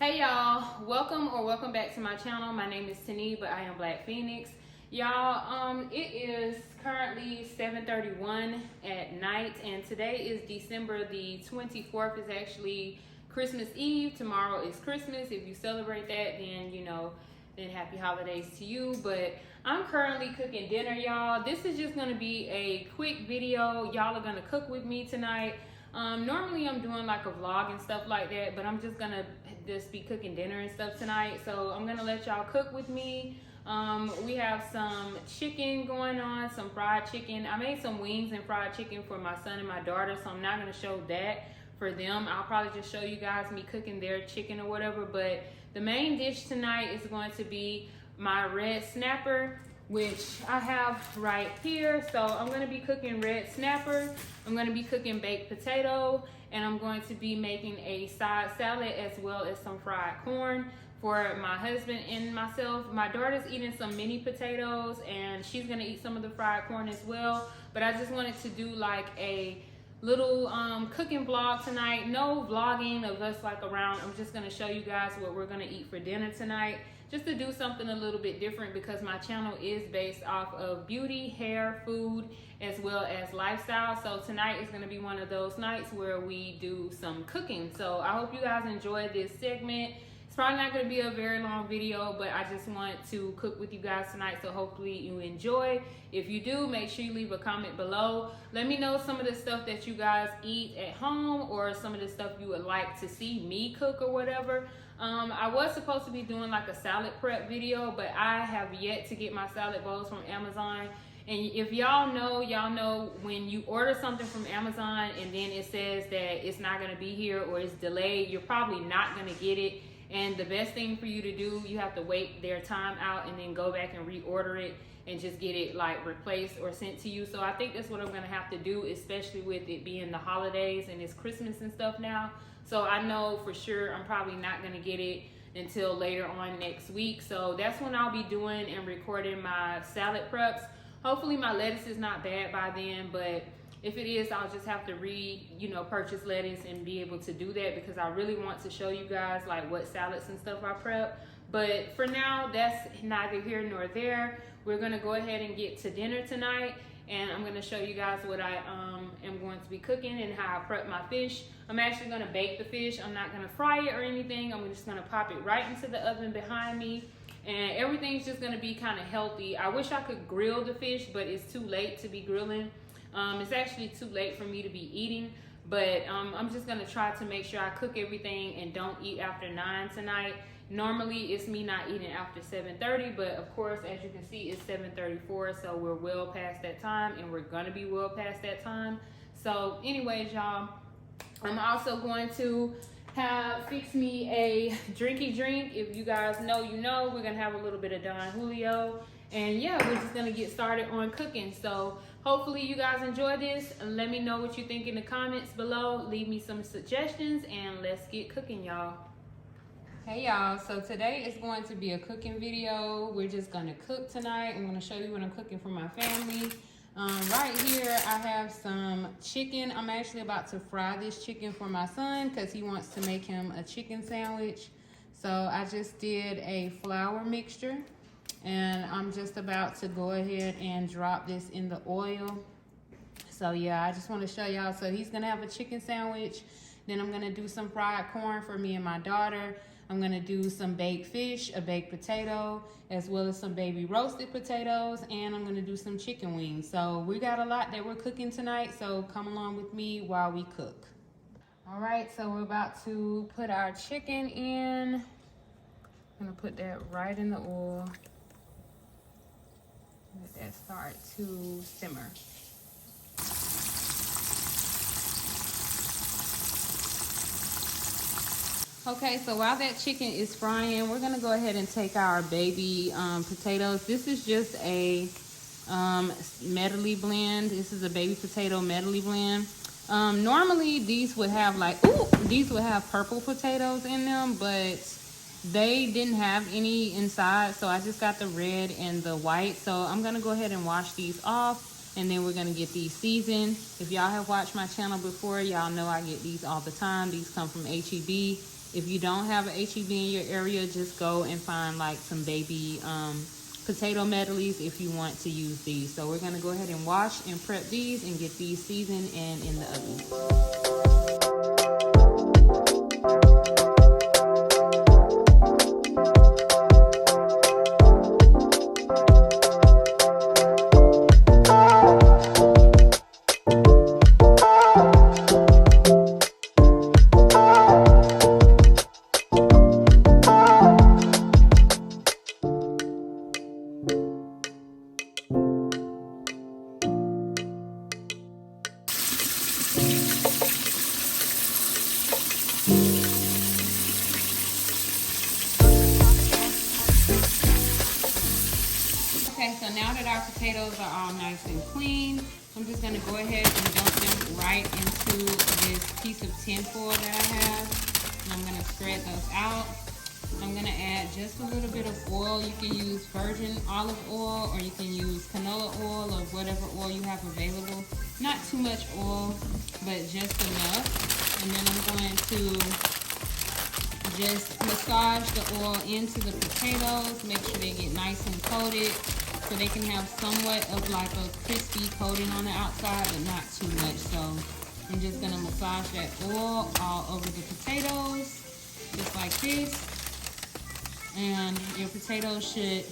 Hey y'all, welcome back to my channel. My name is Tani, but I am Blac Phoenix. Y'all, it is currently 7:31 at night, and today is December the 24th. Is actually Christmas Eve. Tomorrow is Christmas. If you celebrate that, then happy holidays to you. But I'm currently cooking dinner, y'all. This is just gonna be a quick video. Y'all are gonna cook with me tonight. Normally I'm doing like a vlog and stuff like that, but I'm just gonna be cooking dinner and stuff tonight. So I'm gonna let y'all cook with me. We have some chicken going on, some fried chicken. I made some wings and fried chicken for my son and my daughter, so I'm not gonna show that for them. I'll probably just show you guys me cooking their chicken or whatever. But the main dish tonight is going to be my red snapper, which I have right here. So I'm gonna be cooking red snapper. I'm gonna be cooking baked potato, and I'm going to be making a side salad as well as some fried corn for my husband and myself. My daughter's eating some mini potatoes, and she's gonna eat some of the fried corn as well. But I just wanted to do like a little cooking vlog tonight. No vlogging of us like around. I'm just gonna show you guys what we're gonna eat for dinner tonight, just to do something a little bit different, because my channel is based off of beauty, hair, food, as well as lifestyle. So tonight is gonna be one of those nights where we do some cooking. So I hope you guys enjoy this segment. It's probably not gonna be a very long video, but I just want to cook with you guys tonight, so hopefully you enjoy. If you do, make sure you leave a comment below. Let me know some of the stuff that you guys eat at home, or some of the stuff you would like to see me cook or whatever. I was supposed to be doing like a salad prep video, but I have yet to get my salad bowls from Amazon. And if y'all know when you order something from Amazon and then it says that it's not gonna be here or it's delayed, you're probably not gonna get it. And the best thing for you to do, you have to wait their time out and then go back and reorder it and just get it like replaced or sent to you. So I think that's what I'm gonna have to do, especially with it being the holidays and it's Christmas and stuff now. So I know for sure I'm probably not gonna get it until later on next week. So that's when I'll be doing and recording my salad preps. Hopefully my lettuce is not bad by then, but if it is, I'll just have to purchase lettuce and be able to do that, because I really want to show you guys like what salads and stuff I prep. But for now, that's neither here nor there. We're gonna go ahead and get to dinner tonight, and I'm gonna show you guys what I am going to be cooking and how I prep my fish. I'm actually gonna bake the fish. I'm not gonna fry it or anything. I'm just gonna pop it right into the oven behind me, and everything's just gonna be kind of healthy. I wish I could grill the fish, but it's too late to be grilling. It's actually too late for me to be eating, but I'm just gonna try to make sure I cook everything and don't eat after 9 tonight. Normally it's me not eating after 7:30, but of course, as you can see, it's 7:34, so we're well past that time, and we're gonna be well past that time. So anyways, y'all, I'm also going to fix me a drinky drink. If you guys know, we're gonna have a little bit of Don Julio, and yeah, we're just gonna get started on cooking. So hopefully you guys enjoy this, and let me know what you think in the comments below. Leave me some suggestions, and let's get cooking, y'all. Hey y'all, so today is going to be a cooking video. We're just gonna cook tonight. I'm gonna show you what I'm cooking for my family. Right here I have some chicken. I'm actually about to fry this chicken for my son because he wants to make him a chicken sandwich. So I just did a flour mixture, and I'm just about to go ahead and drop this in the oil. So yeah, I just want to show y'all. So he's gonna have a chicken sandwich. Then I'm gonna do some fried corn for me and my daughter. I'm gonna do some baked fish, a baked potato, as well as some baby roasted potatoes, and I'm gonna do some chicken wings. So we got a lot that we're cooking tonight, so come along with me while we cook. All right, so we're about to put our chicken in. I'm gonna put that right in the oil. Let that start to simmer. Okay, so while that chicken is frying, we're gonna go ahead and take our baby potatoes. This is just a medley blend. This is a baby potato medley blend. Normally these would have these would have purple potatoes in them, but they didn't have any inside, so I just got the red and the white. So I'm gonna go ahead and wash these off, and then we're gonna get these seasoned. If y'all have watched my channel before, y'all know I get these all the time. These come from HEB. If you don't have an HEB in your area, just go and find like some baby potato medleys if you want to use these. So we're gonna go ahead and wash and prep these and get these seasoned and in the oven. Okay, so now that our potatoes are all nice and clean, I'm just gonna go ahead and dump them right into this piece of tin foil that I have. And I'm gonna spread those out. I'm gonna add just a little bit of oil. You can use virgin olive oil or you can use canola oil or whatever oil you have available. Not too much oil, but just enough. And then I'm going to just massage the oil into the potatoes, make sure they get nice and coated so they can have somewhat of like a crispy coating on the outside, but not too much. So I'm just gonna massage that oil all over the potatoes, just like this. And your potatoes should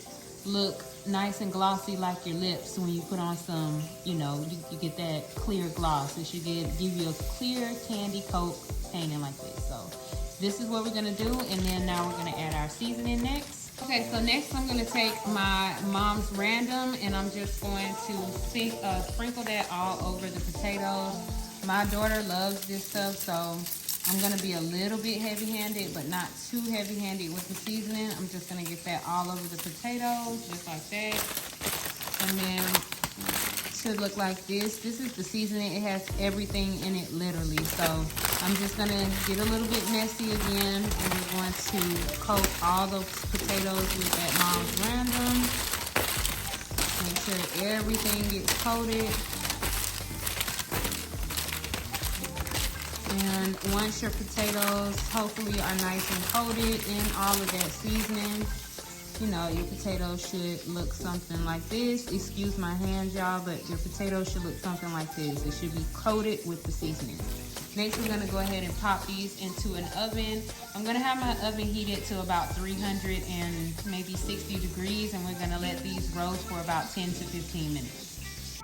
look nice and glossy like your lips when you put on some, you know, you get that clear gloss. It should give you a clear candy coat painting like this. So this is what we're gonna do, and then now we're gonna add our seasoning next. Okay, so next I'm gonna take my Mom's Random and I'm just going to sprinkle that all over the potatoes. My daughter loves this stuff, so I'm gonna be a little bit heavy-handed, but not too heavy-handed with the seasoning. I'm just gonna get that all over the potatoes, just like that. And then it should look like this. This is the seasoning. It has everything in it, literally. So I'm just gonna get a little bit messy again, and we're going to coat all those potatoes with that Mom's Random. Make sure everything gets coated. And once your potatoes hopefully are nice and coated in all of that seasoning, you know, your potatoes should look something like this. Excuse my hands, y'all, but your potatoes should look something like this. It should be coated with the seasoning. Next, we're gonna go ahead and pop these into an oven. I'm gonna have my oven heated to about 300 and maybe 60 degrees, and we're gonna let these roast for about 10 to 15 minutes.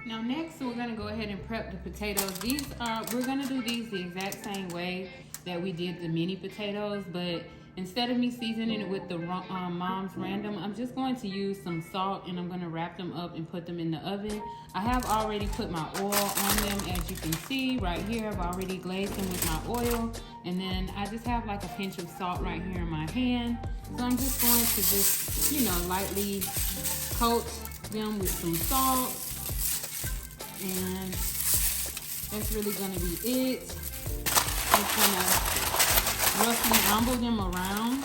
Now next, we're gonna go ahead and prep the potatoes. We're gonna do these the exact same way that we did the mini potatoes, but instead of me seasoning it with the Mom's Random, I'm just going to use some salt and I'm gonna wrap them up and put them in the oven. I have already put my oil on them, as you can see right here. I've already glazed them with my oil, and then I just have like a pinch of salt right here in my hand. So I'm just going to just, you know, lightly coat them with some salt. And that's really gonna be it. Just gonna roughly rumble them around,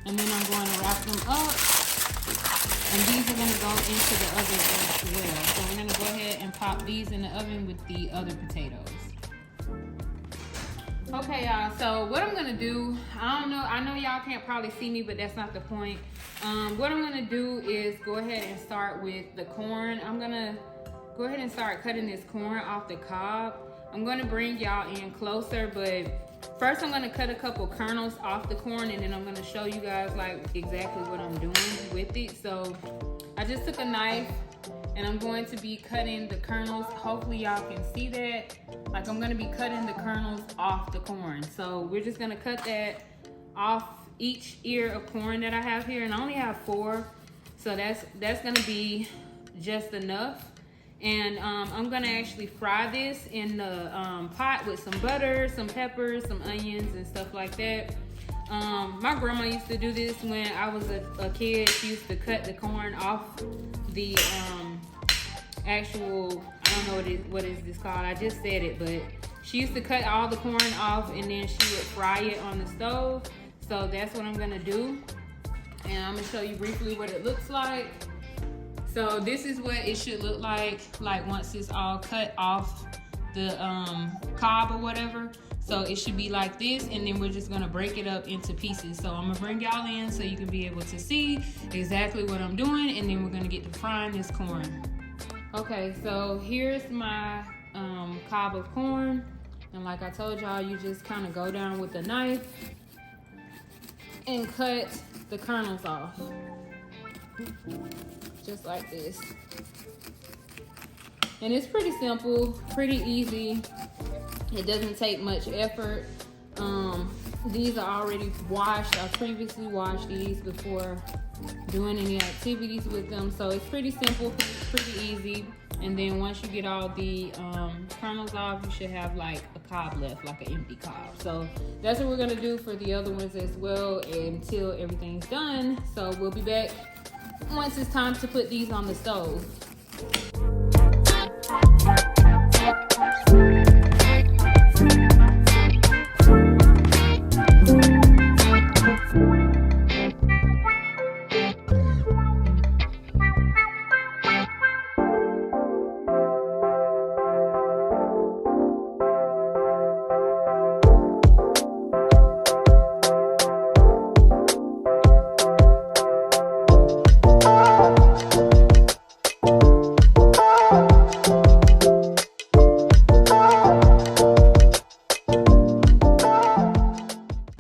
and then I'm going to wrap them up, and these are gonna go into the oven as well. So we're gonna go ahead and pop these in the oven with the other potatoes. Okay, y'all, so what I'm gonna do, I know y'all can't probably see me, but that's not the point. What I'm gonna do is go ahead and start with the corn. I'm gonna go ahead and start cutting this corn off the cob. I'm gonna bring y'all in closer, but first I'm gonna cut a couple kernels off the corn, and then I'm gonna show you guys like exactly what I'm doing with it. So I just took a knife and I'm going to be cutting the kernels. Hopefully y'all can see that. Like, I'm gonna be cutting the kernels off the corn. So we're just gonna cut that off each ear of corn that I have here, and I only have 4. So that's gonna be just enough. And I'm gonna actually fry this in the pot with some butter, some peppers, some onions, and stuff like that. My grandma used to do this when I was a kid. She used to cut the corn off the actual, I don't know what is this called, I just said it, but she used to cut all the corn off and then she would fry it on the stove. So that's what I'm gonna do. And I'm gonna show you briefly what it looks like. So this is what it should look like once it's all cut off the cob or whatever. So it should be like this, and then we're just gonna break it up into pieces. So I'm gonna bring y'all in so you can be able to see exactly what I'm doing, and then we're gonna get to frying this corn. Okay, so here's my cob of corn, and like I told y'all, you just kind of go down with a knife and cut the kernels off, just like this. And it's pretty simple, pretty easy. It doesn't take much effort. These are already washed. I previously washed these before doing any activities with them. So it's pretty simple, pretty easy. And then once you get all the kernels off, you should have like a cob left, like an empty cob. So that's what we're gonna do for the other ones as well until everything's done. So we'll be back once it's time to put these on the stove.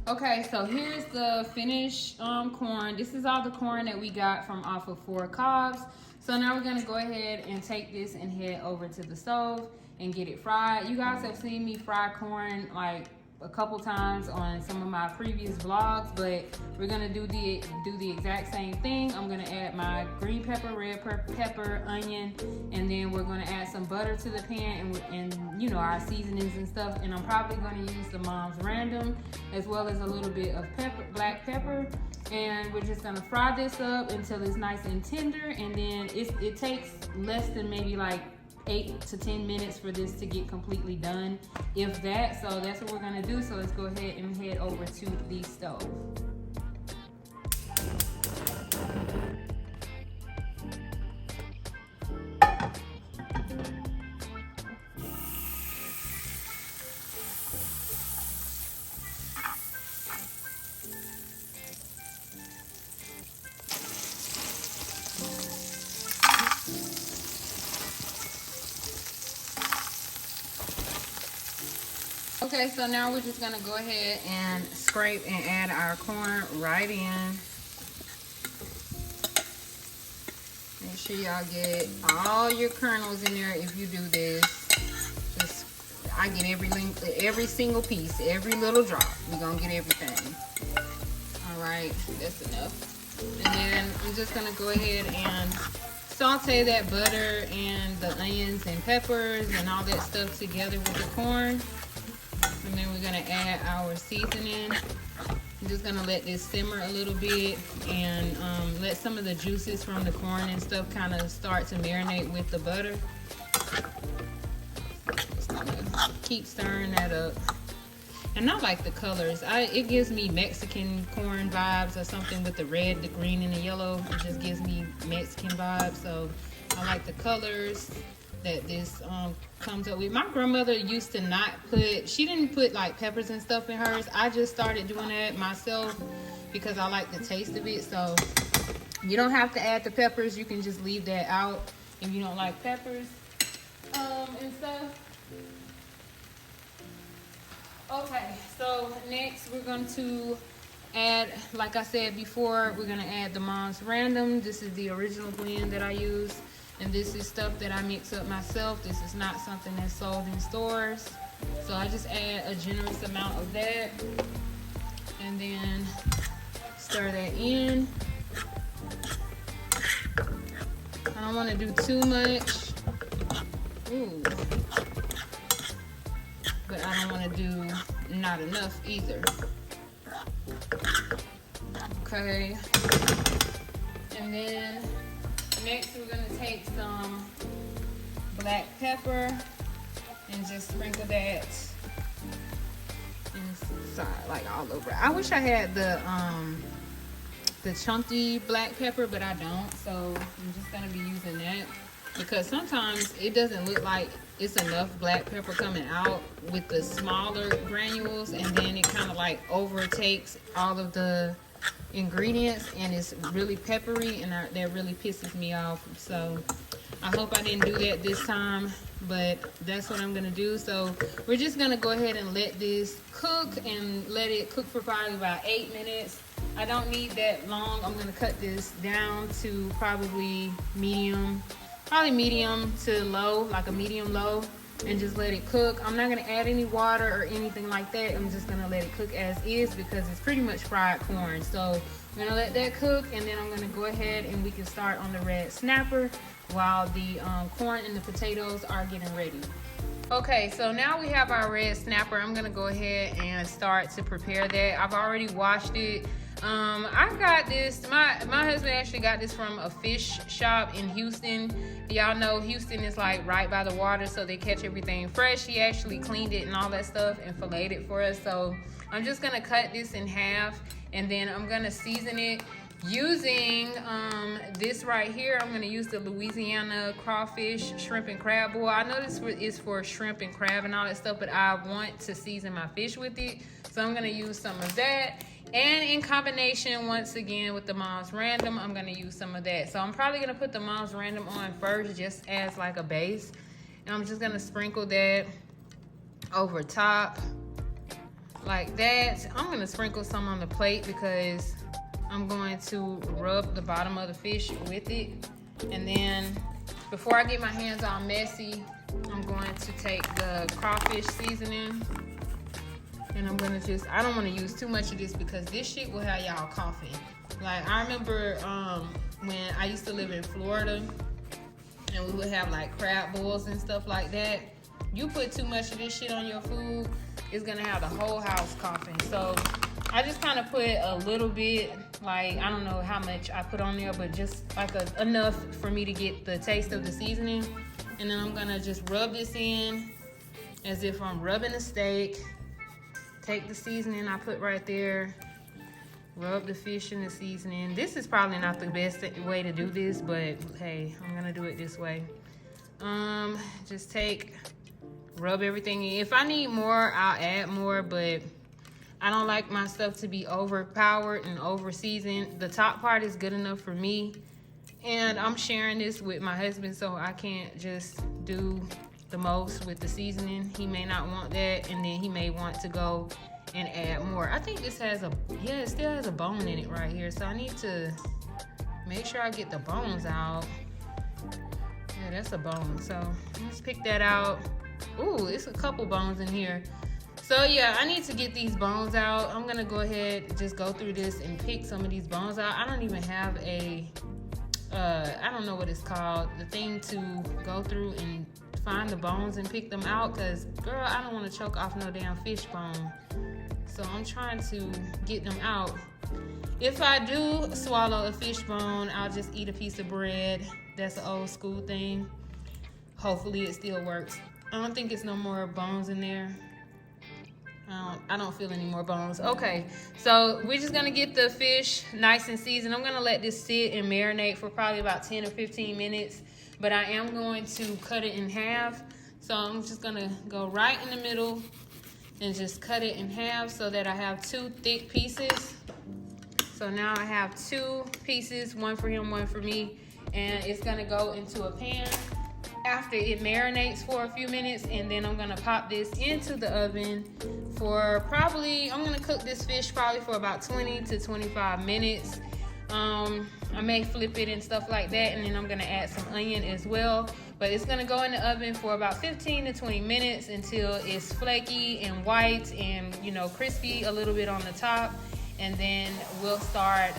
Okay, so here's the finished corn. This is all the corn that we got from off of 4 cobs. So now we're gonna go ahead and take this and head over to the stove and get it fried. You guys have seen me fry corn like a couple times on some of my previous vlogs, but we're gonna do the exact same thing. I'm gonna add my green pepper, red pepper, onion, and then we're gonna add some butter to the pan and you know, our seasonings and stuff. And I'm probably gonna use the Mom's Random as well as a little bit of black pepper. And we're just gonna fry this up until it's nice and tender. And then it takes less than maybe like 8 to 10 minutes for this to get completely done, if that. So that's what we're gonna do. So let's go ahead and head over to the stove. Okay, so now we're just gonna go ahead and scrape and add our corn right in. Make sure y'all get all your kernels in there if you do this. Just, I get every single piece, every little drop. We're gonna get everything. All right, that's enough. And then I'm just gonna go ahead and saute that butter and the onions and peppers and all that stuff together with the corn. And then we're gonna add our seasoning. I'm just gonna let this simmer a little bit and let some of the juices from the corn and stuff kind of start to marinate with the butter. Just gonna keep stirring that up. And I like the colors. It gives me Mexican corn vibes or something with the red, the green, and the yellow. It just gives me Mexican vibes. So I like the colors that this comes up with. My grandmother used to not put, she didn't put like peppers and stuff in hers. I just started doing that myself because I like the taste of it. So you don't have to add the peppers. You can just leave that out if you don't like peppers and stuff. Okay, so next we're going to add, like I said before, we're going to add the Mom's Random. This is the original blend that I use. And this is stuff that I mix up myself. This is not something that's sold in stores. So I just add a generous amount of that. And then stir that in. I don't want to do too much. Ooh. But I don't want to do not enough either. Okay. And then next we're going to take some black pepper and just sprinkle that inside, like all over. I wish I had the chunky black pepper, but I don't. So I'm just going to be using that. because sometimes it doesn't look like it's enough black pepper coming out with the smaller granules, and then it kind of like overtakes all of the ingredients and it's really peppery, and that really pisses me off. So I hope I didn't do that this time, but that's what I'm gonna do. So we're just gonna go ahead and let this cook and let it cook for probably about 8 minutes. I don't need that long. I'm gonna cut this down to probably medium to low, like a medium low, and just let it cook. I'm not gonna add any water or anything like that. I'm just gonna let it cook as is because it's pretty much fried corn. So I'm gonna let that cook, and then I'm gonna go ahead and we can start on the red snapper while the corn and the potatoes are getting ready. Okay, so now we have our red snapper. I'm gonna go ahead and start to prepare that. I've already washed it. I got this, my husband actually got this from a fish shop in Houston. Y'all know Houston is like right by the water, so they catch everything fresh. He actually cleaned it and all that stuff and filleted it for us. So I'm just gonna cut this in half, and then I'm gonna season it using this right here. I'm gonna use the Louisiana crawfish, shrimp, and crab boil. I know this is for shrimp and crab and all that stuff, but I want to season my fish with it, so I'm gonna use some of that. And in combination, once again, with the Mom's Random, I'm gonna use some of that. So I'm probably gonna put the Mom's Random on first, just as like a base. And I'm just gonna sprinkle that over top like that. I'm gonna sprinkle some on the plate because I'm going to rub the bottom of the fish with it. And then before I get my hands all messy, I'm going to take the crawfish seasoning, and I'm gonna I don't wanna use too much of this because this shit will have y'all coughing. Like, I remember when I used to live in Florida and we would have like crab boils and stuff like that. You put too much of this shit on your food, it's gonna have the whole house coughing. So I just kind of put a little bit, like, I don't know how much I put on there, but just like enough for me to get the taste of the seasoning. And then I'm gonna just rub this in as if I'm rubbing a steak. Take the seasoning I put right there, rub the fish in the seasoning. This is probably not the best way to do this, but hey, I'm gonna do it this way. Just rub everything in. If I need more, I'll add more, but I don't like my stuff to be overpowered and over seasoned. The top part is good enough for me, and I'm sharing this with my husband, so I can't just do the most with the seasoning. He may not want that, and then he may want to go and add more. I think this has it still has a bone in it right here, so I need to make sure I get the bones out. Yeah, that's a bone, so let's pick that out. Ooh, it's a couple bones in here. So yeah, I need to get these bones out. I'm gonna go ahead and just go through this and pick some of these bones out. I don't even have I don't know what it's called, the thing to go through and find the bones and pick them out, because girl, I don't want to choke off no damn fish bone. So I'm trying to get them out. If I do swallow a fish bone, I'll just eat a piece of bread. That's an old school thing. Hopefully it still works. I don't think it's no more bones in there. I don't feel any more bones. Okay, so we're just gonna get the fish nice and seasoned. I'm gonna let this sit and marinate for probably about 10 or 15 minutes, but I am going to cut it in half. So I'm just gonna go right in the middle and just cut it in half so that I have 2 thick pieces. So now I have 2 pieces, one for him, one for me, and it's gonna go into a pan after it marinates for a few minutes, and then I'm gonna pop this into the oven for probably, I'm gonna cook this fish probably for about 20 to 25 minutes. I may flip it and stuff like that, and then I'm gonna add some onion as well. But it's gonna go in the oven for about 15 to 20 minutes until it's flaky and white and, you know, crispy a little bit on the top. And then we'll start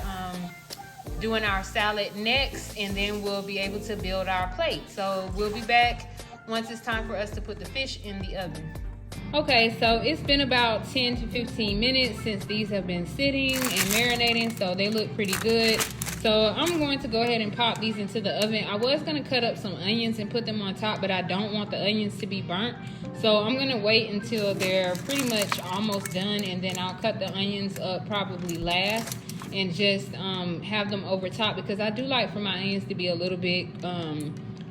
doing our salad next, and then we'll be able to build our plate. So we'll be back once it's time for us to put the fish in the oven. Okay, so it's been about 10 to 15 minutes since these have been sitting and marinating, so they look pretty good. So I'm going to go ahead and pop these into the oven. I was going to cut up some onions and put them on top, but I don't want the onions to be burnt. So I'm going to wait until they're pretty much almost done, and then I'll cut the onions up probably last and just have them over top, because I do like for my onions to be a little bit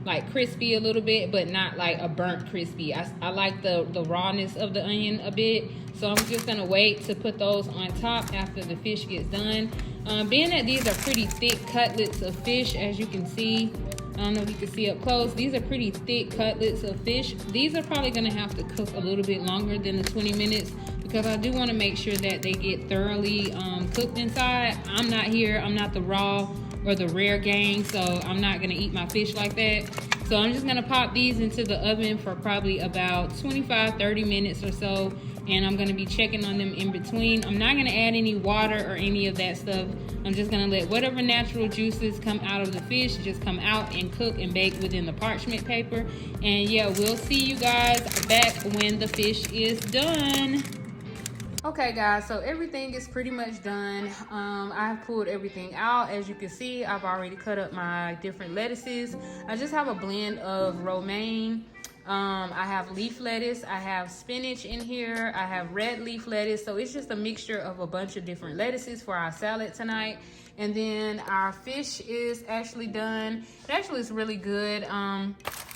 like crispy a little bit, but not like a burnt crispy. I like the rawness of the onion a bit. So I'm just gonna wait to put those on top after the fish gets done. Being that these are pretty thick cutlets of fish, as you can see, I don't know if you can see up close, these are pretty thick cutlets of fish. These are probably gonna have to cook a little bit longer than the 20 minutes because I do wanna make sure that they get thoroughly cooked inside. I'm not the raw or the rare gang, so I'm not gonna eat my fish like that. So I'm just gonna pop these into the oven for probably about 25-30 minutes or so, and I'm gonna be checking on them in between. I'm not gonna add any water or any of that stuff. I'm just gonna let whatever natural juices come out of the fish just come out and cook and bake within the parchment paper. And yeah, we'll see you guys back when the fish is done. Okay guys, so everything is pretty much done. I've pulled everything out. As you can see, I've already cut up my different lettuces. I just have a blend of romaine. I have leaf lettuce, I have spinach in here, I have red leaf lettuce. So it's just a mixture of a bunch of different lettuces for our salad tonight. And then our fish is actually done. It actually is really good.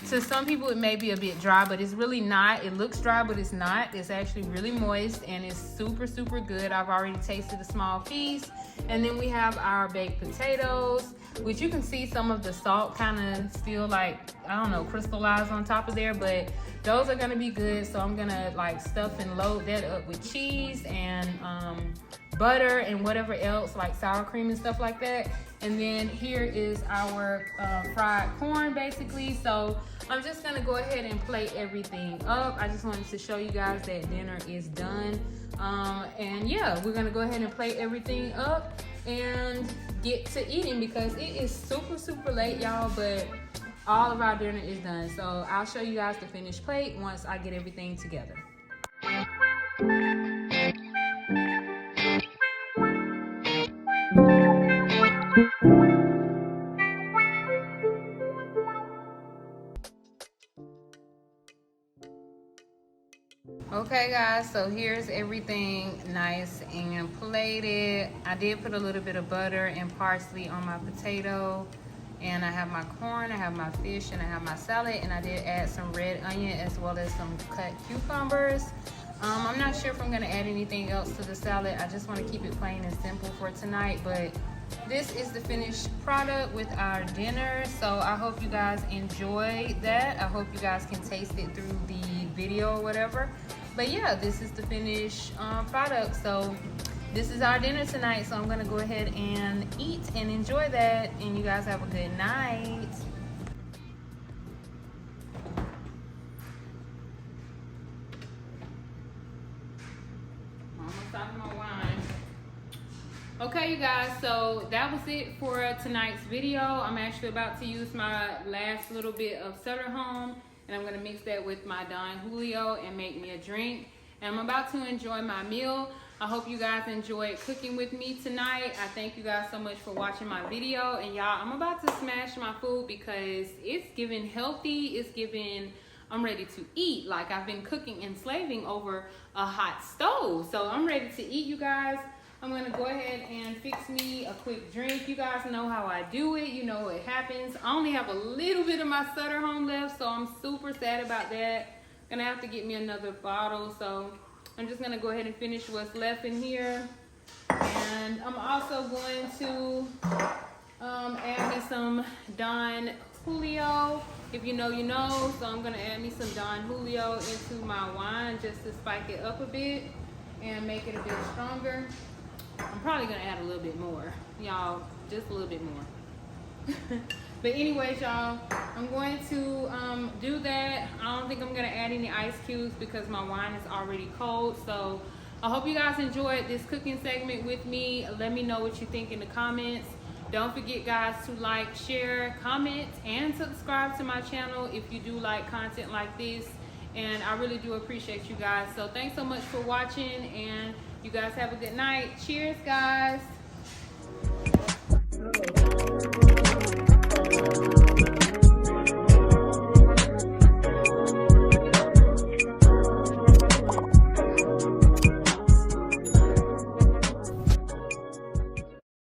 To some people it may be a bit dry, but it's really not. It looks dry, but it's not. It's actually really moist and it's super, super good. I've already tasted a small piece. And then we have our baked potatoes, which you can see some of the salt kind of still like, I don't know, crystallized on top of there, but those are gonna be good. So I'm gonna like stuff and load that up with cheese and butter and whatever else, like sour cream and stuff like that. And then here is our fried corn basically. So I'm just gonna go ahead and plate everything up. I just wanted to show you guys that dinner is done. And yeah, we're gonna go ahead and plate everything up and get to eating because it is super, super late, y'all, but all of our dinner is done. So I'll show you guys the finished plate once I get everything together. Okay guys, so here's everything nice and plated. I did put a little bit of butter and parsley on my potato, and I have my corn, I have my fish, and I have my salad, and I did add some red onion as well as some cut cucumbers. I'm not sure if I'm gonna add anything else to the salad. I just want to keep it plain and simple for tonight, but this is the finished product with our dinner. So I hope you guys enjoyed that. I hope you guys can taste it through the video or whatever. But yeah, this is the finished product. So this is our dinner tonight. So I'm gonna go ahead and eat and enjoy that. And you guys have a good night. Almost out of my wine. Okay, you guys, so that was it for tonight's video. I'm actually about to use my last little bit of Sutter Home, and I'm gonna mix that with my Don Julio and make me a drink. And I'm about to enjoy my meal. I hope you guys enjoyed cooking with me tonight. I thank you guys so much for watching my video. And y'all, I'm about to smash my food because it's giving healthy, it's giving I'm ready to eat. Like I've been cooking and slaving over a hot stove. So I'm ready to eat, you guys. I'm gonna go ahead and fix me a quick drink. You guys know how I do it. You know what happens. I only have a little bit of my Sutter Home left, so I'm super sad about that. Gonna have to get me another bottle, so I'm just gonna go ahead and finish what's left in here. And I'm also going to add me some Don Julio. If you know, you know. So I'm gonna add me some Don Julio into my wine just to spike it up a bit and make it a bit stronger. I'm probably gonna add a little bit more, y'all, just a little bit more. But anyways, y'all, I'm going to do that. I don't think I'm gonna add any ice cubes because my wine is already cold. So I hope you guys enjoyed this cooking segment with me. Let me know what you think in the comments. Don't forget, guys, to like, share, comment, and subscribe to my channel if you do like content like this. And I really do appreciate you guys. So thanks so much for watching, and you guys have a good night. Cheers, guys.